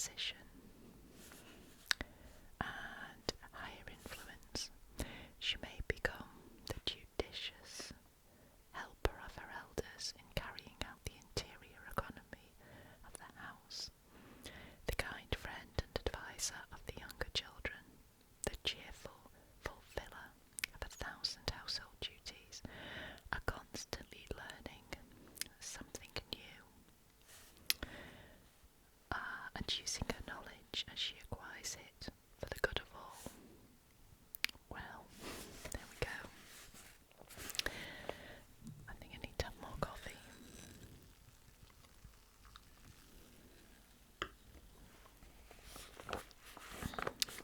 position and higher influence, she may become the judicious helper of her elders in carrying out the interior economy of the house, the kind friend and adviser of the younger children, the cheerful fulfiller of 1,000 household duties, are constantly learning something new, and using her knowledge as she acquires it for the good of all. Well, there we go. I think I need to have more coffee.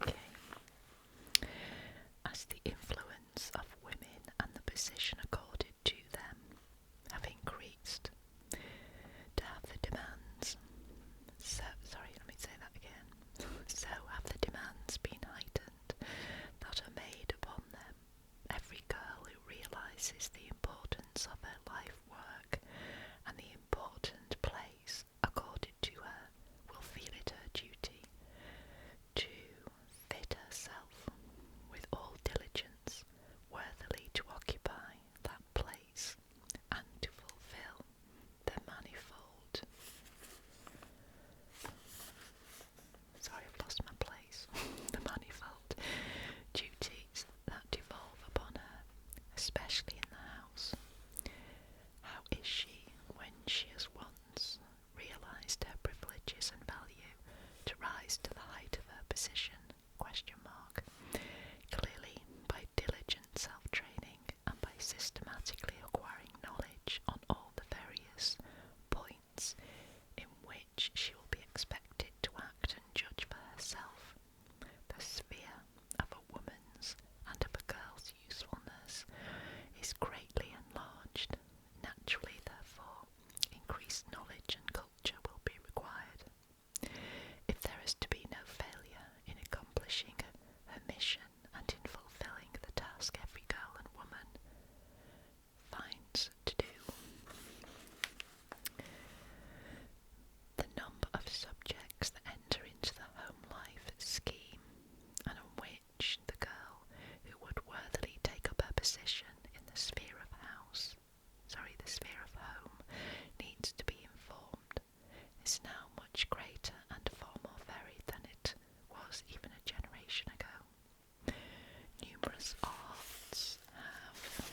Okay. As the influence of women and the position accorded to them have increased, to have the demands, so have the demands been heightened that are made upon them. Every girl who realises the importance of her life work and the important place accorded to her will feel it her duty to fit herself with all diligence worthily to occupy that place and to fulfil the manifold the manifold duties that devolve upon her, especially in the house. How is she, when she has once realised her privileges and value, to rise to the height of her position? Clearly, by diligent self-training and by systematically acquiring knowledge on all the various points in which she will be expected to act and judge for herself. The sphere of a woman's and of a girl's usefulness is greatly enlarged. Naturally, therefore, increased knowledge and culture will be required. If there is to be no failure in accomplishing her mission and in fulfilling the task every girl and woman finds to do. The number of subjects that enter into the home life scheme, and on which the girl who would worthily take up her position in the sphere of home needs to be informed, is now much greater and far more varied than it was even a generation ago. Numerous arts have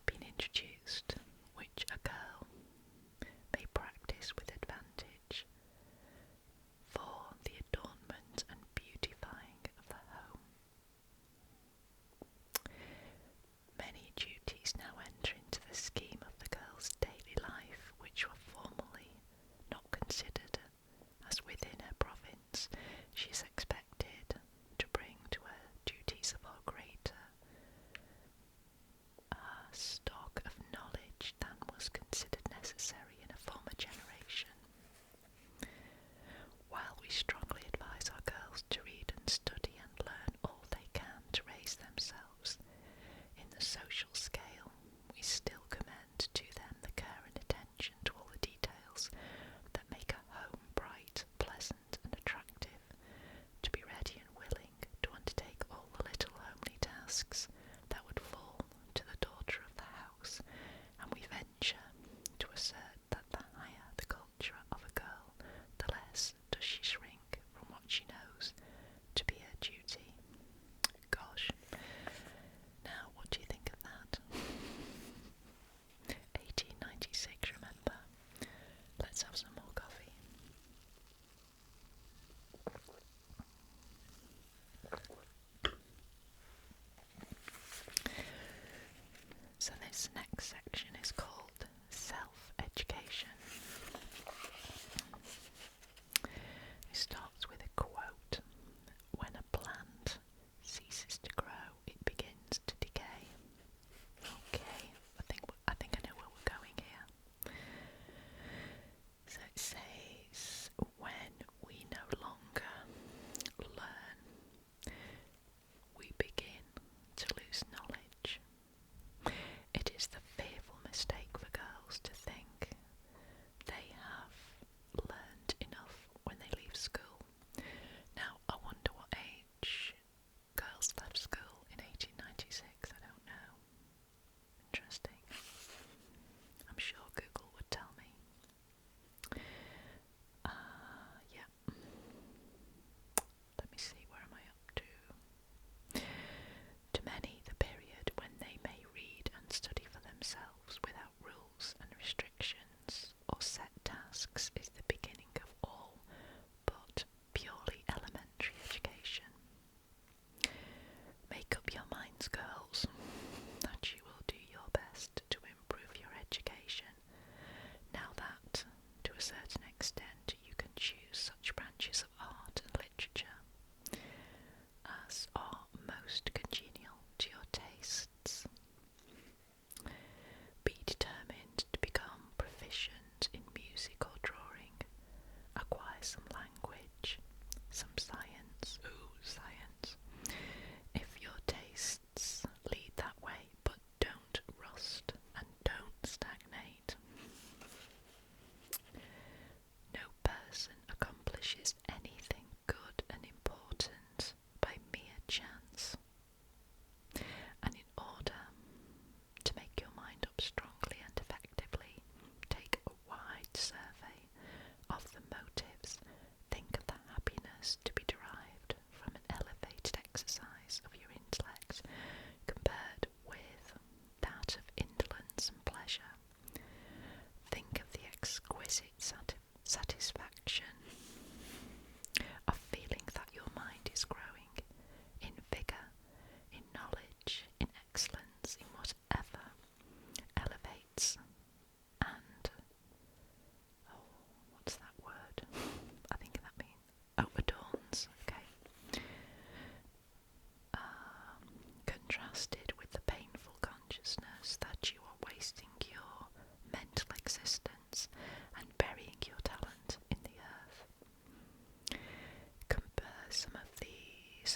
been introduced, which a girl may practice with advantage for the adornment and beautifying of the home. Many duties now enter into the scheme of the girl's daily life which were formerly not considered, as within her province she is expected to bring to her duties of far greater stock of knowledge than was considered necessary in a former generation. While we strongly advise our girls to read and study and learn all they can to raise themselves in the social scale, we still commend to them the care and attention to all the details that make a home bright, pleasant and attractive, to be ready and willing to undertake all the little homely tasks that would fall to the daughter of the house, and we venture to assert that the higher the culture of a girl, the less does she shrink from what she knows to be her duty. Gosh. Now, what do you think of that? 1896, remember? Let's have some more coffee. So this next section is called self-education. It starts with a quote. When a plant ceases to grow, it begins to decay. Okay, I think I know where we're going here. So it says, when we no longer learn, we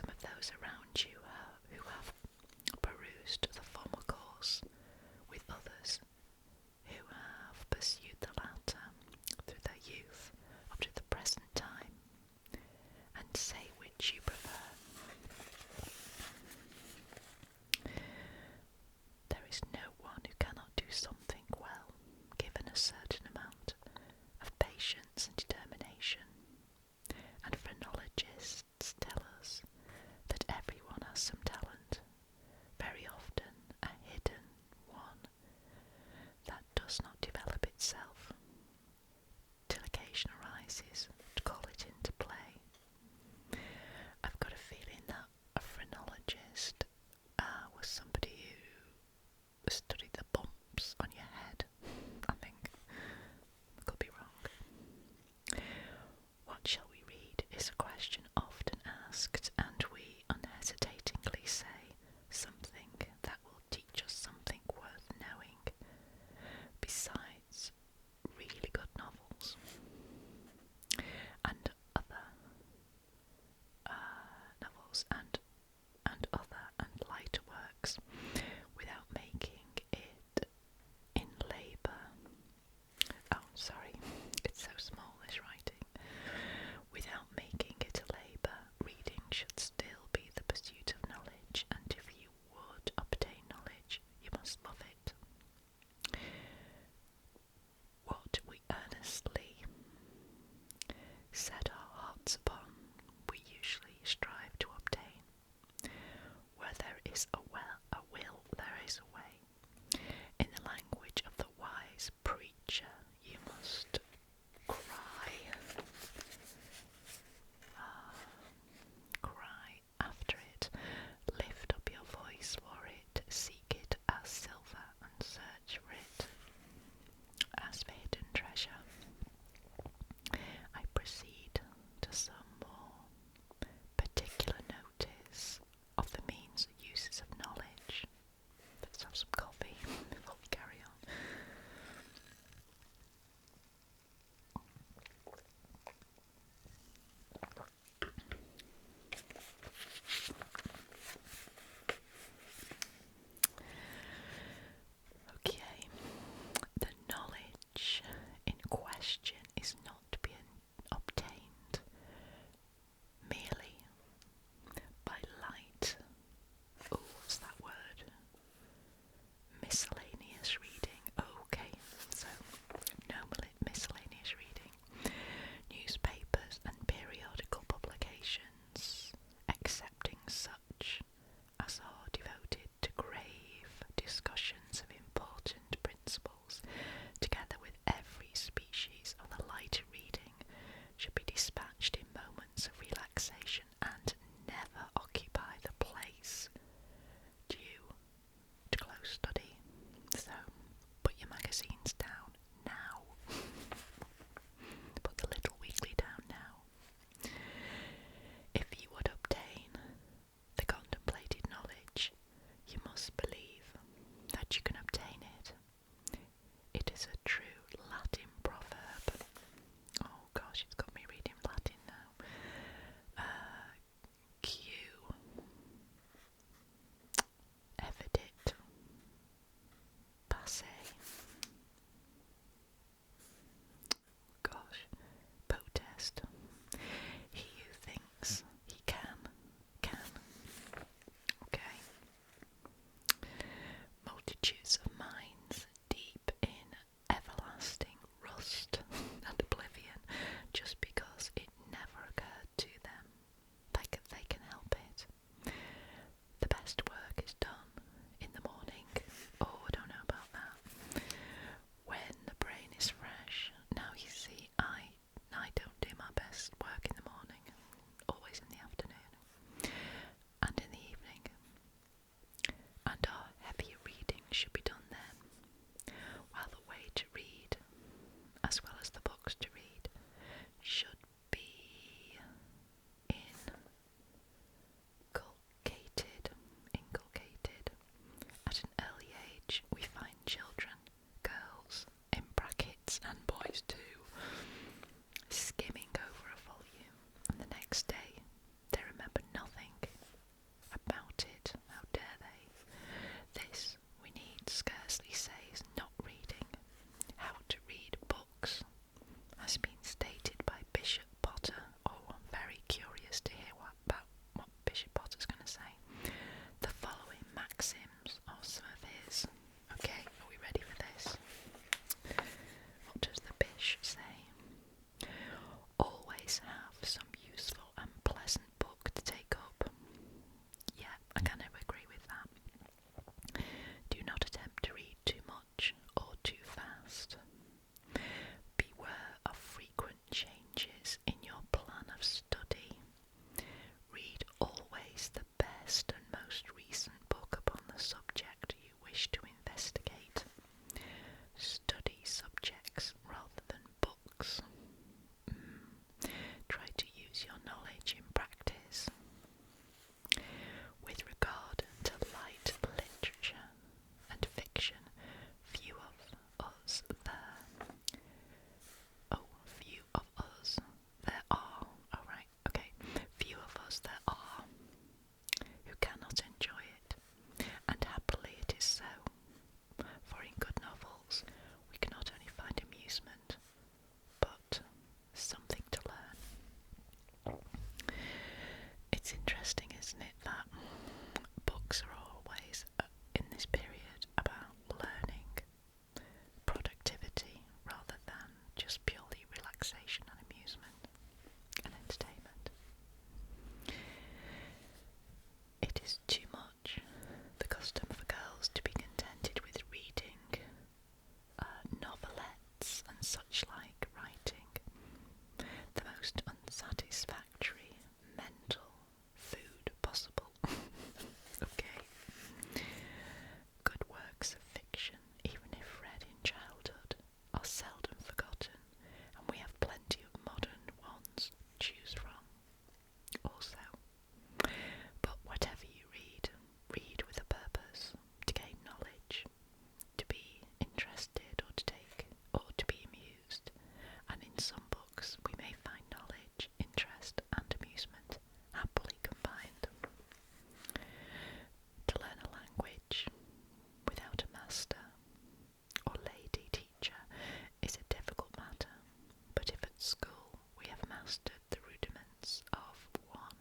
some of those around you who have perused the former course, with others who have pursued the latter through their youth up to the present time, and say which you prefer. There is no one who cannot do something well, given a certain amount of patience and determination, and phrenologists tell us that everyone best and most recent book upon the subject you wish to investigate. Study subjects rather than books. Try to use your knowledge in practice. With regard to light literature and fiction, few of us there. Few of us there are who cannot enjoy it, and happily it is so, for in good novels we can not only find amusement, but something to learn. It's interesting, isn't it, that books are always, in this period, about learning, productivity, rather than just purely relaxation and amusement and entertainment. It is too much the custom for girls to be contented with reading novelettes and such like writing, the most unsatisfactory mental food possible. Okay. Good works of fiction, even if read in childhood, are seldom forgotten, and we have plenty of modern ones to choose from also. But whatever you read, read with a purpose, to gain knowledge, to be interested or to be amused, and in some books we may find knowledge, interest and amusement happily combined. To learn a language without a master or lady teacher is a difficult matter, but if at school we have mastered the rudiments of one,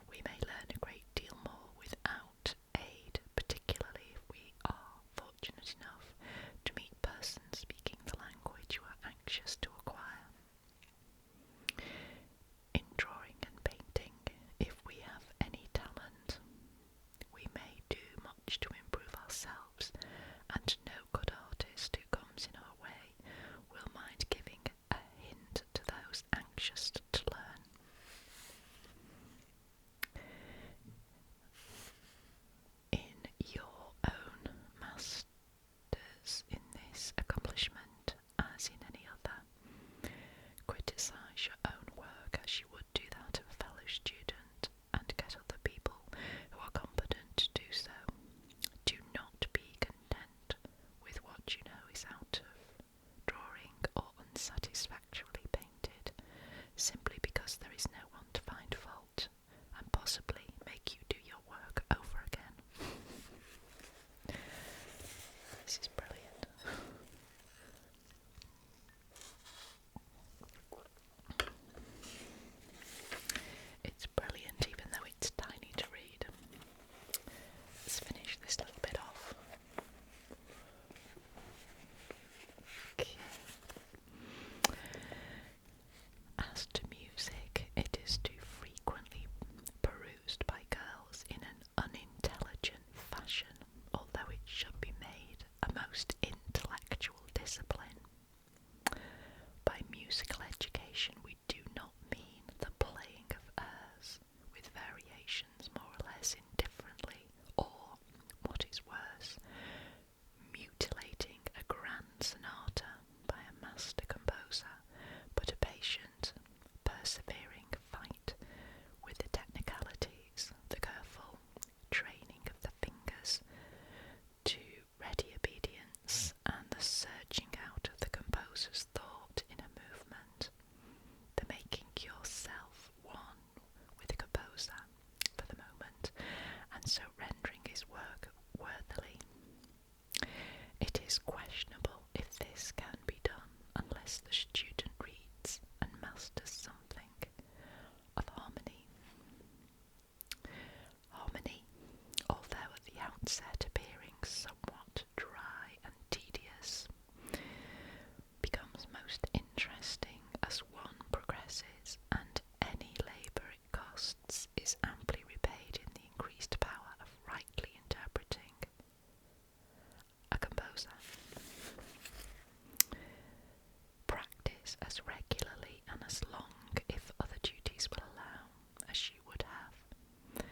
we may learn a great deal more without aid, particularly if we are fortunate enough to meet persons speaking the language you are anxious to acquire. In drawing and painting, if we have any talent, we may do much to improve ourselves, and no good artist who comes in our way will mind giving a hint to those anxious to learn. In your own masters in this accomplishment, as in any other, criticise your own work as you would do that of a fellow student, and get other people who are competent to do so. Do not be content with what you know is out of drawing or unsatisfactorily painted, simply because there is no one to find fault, and possibly make you do your work over again. This is brilliant. It's brilliant even though it's tiny to read. Let's finish this little bit off. Okay. As to music, it is too frequently perused by girls in an unintelligent fashion, although it should be made a most intellectual discipline. By musical education we do not mean the playing of airs with variations more or less indifferently, or, what is worse, mutilating a grand sonata by a master composer, but a patient, persevering fight with the technicalities, the careful training of the fingers to ready obedience, and the searching out of the composer's thought in a movement, the making yourself one with the composer for the moment, and so rendering his work worthily. It is questionable if this can be done unless the student reads and masters something of harmony. Harmony, although at the outset appearing somewhat dry and tedious, becomes most interesting as one progresses, and any labour it costs is amply repaid in the increased power of rightly interpreting. A composer. Practice as regularly and as long, if other duties will allow, as you would have.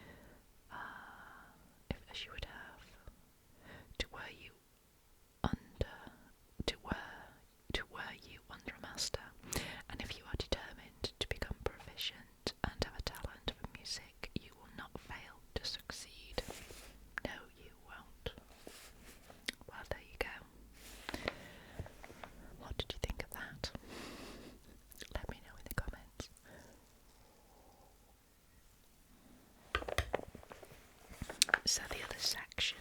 section